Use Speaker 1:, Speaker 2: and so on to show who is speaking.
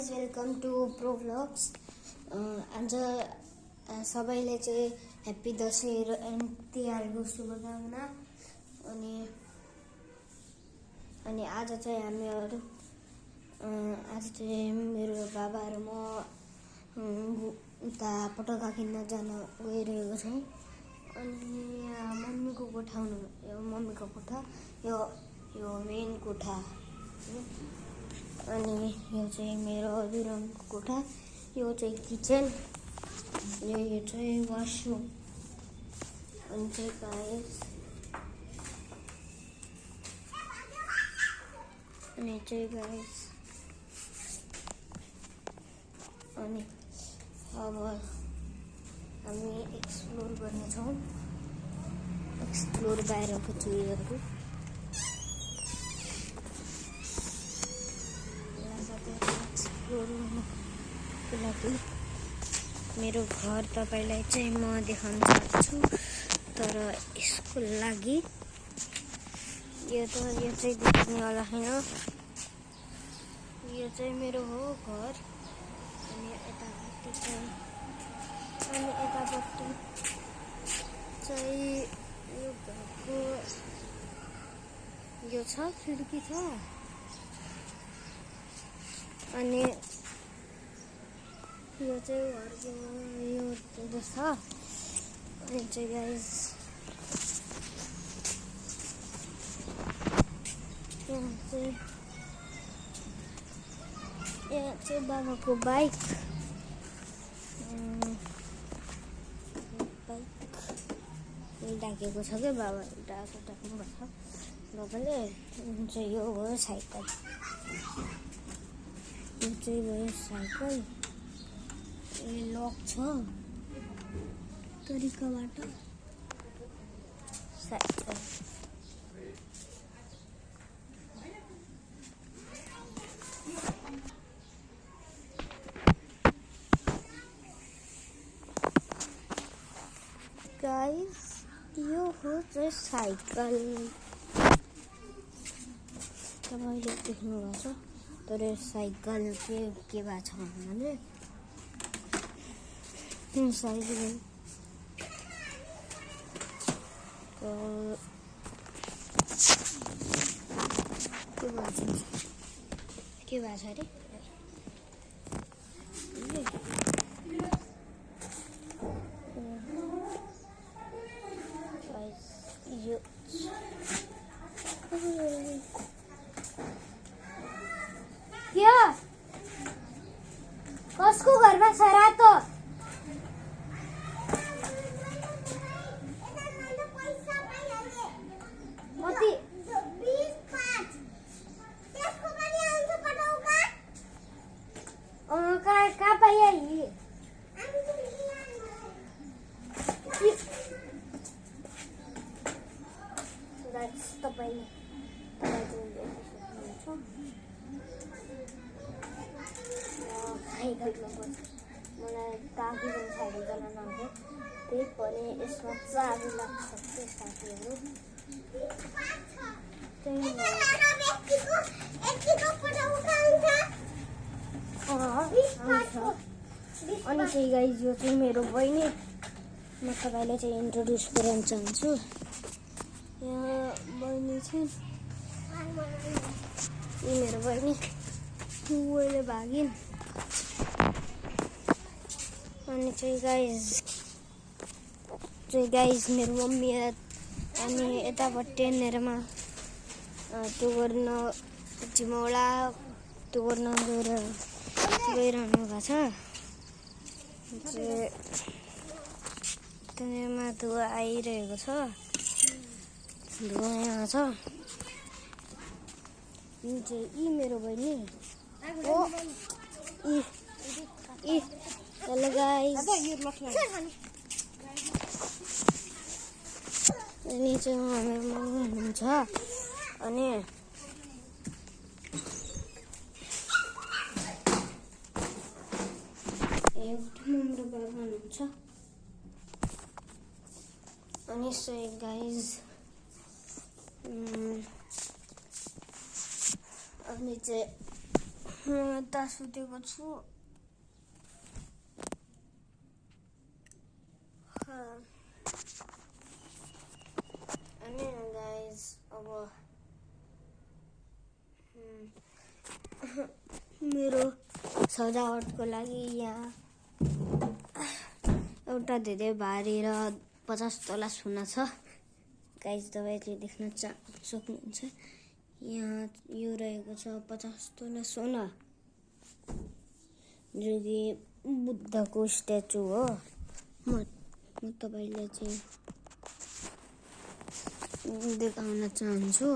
Speaker 1: Guys welcome to pro vlogs. आज सबैले चाहिँ ह्याप्पी दसैँ र तिहारको शुभकामना। अनि आज चाहिँ हामीहरू मेरो बाबा र म उता पटका किन्न जान गइरहेको छौँ। अनि मम्मीको कोठा यो मेन कोठा। अनि यो चाहिँ मेरो हजुरआमाको कोठा, यो चाहिँ किचन, यो चाहिँ वासरुम। अनि चाहिँ गाइस अनि अब हामी एक्सप्लोर गर्नेछौँ, बाहिरको चिजहरू। एक्सप्लोरको लागि मेरो घर तपाईँलाई चाहिँ म देखाउन चाहन्छु, तर यसको लागि यो चाहिँ देख्नेवाला छैन। यो चाहिँ मेरो हो घर। अनि यतापट्टि चाहिँ यो घरको यो छ, खिड्की छ। अनि यो चाहिँ घरको यो छ। अनि चाहिँ गाइस यहाँ चाहिँ बाबाको बाइक ढाकेको छ क्या, बाबा ढाक्नु भएको बाबाले। चाहिँ यो भयो साइकल, लक छ तरिकाबाट साइकल। गाइस यो हो चाहिँ साइकल, तपाईँले देख्नुभएको छ। तर साइकल के भएको छ भने साइकल के भएको छ अरे यो क्या कसको घरमा छ रातो? कहाँ पाइहाल्यो? तपाईँले मलाई काफी साइकल चलाउन आउँथ्यो, त्यही पनि यसमा चाबी लाग्छ त्यो साथीहरू। अनि चाहिँ गाइस यो चाहिँ मेरो बहिनी, म तपाईँलाई चाहिँ इन्ट्रोड्युस गराउन चाहन्छु। यहाँ बहिनी चाहिँ यी मेरो बहिनी उहिले भागिन्। अनि चाहिँ गाइस मेरो मम्मी अनि यतापट्टि मेरोमा त्यो गर्न चिमौला त्यो गर्न गइरहनु भएको छ। त्यहाँमा धुवा आइरहेको छ, धुवा यहाँ छ। यी मेरो बहिनी हो। हेलो गाइस, अनि चाहिँ मेरो मम्मी हुनुहुन्छ। अनि मेरो बाबा हुनुहुन्छ। अनि चाहिँ गाइस अनि चाहिँ म यता सुतेको छु। अनि गाइस अब मेरो सजावटको लागि यहाँ एउटा धेरै भारी र 50 तोला सोना छ। गाइस तपाईले देख्न सक्नुहुन्छ। यहाँ यो रहेको छ 50 तोला सोना, जो कि बुद्धको स्ट्याचु हो। म तपाईलाई चाहिँ देखाउन चाहन्छु।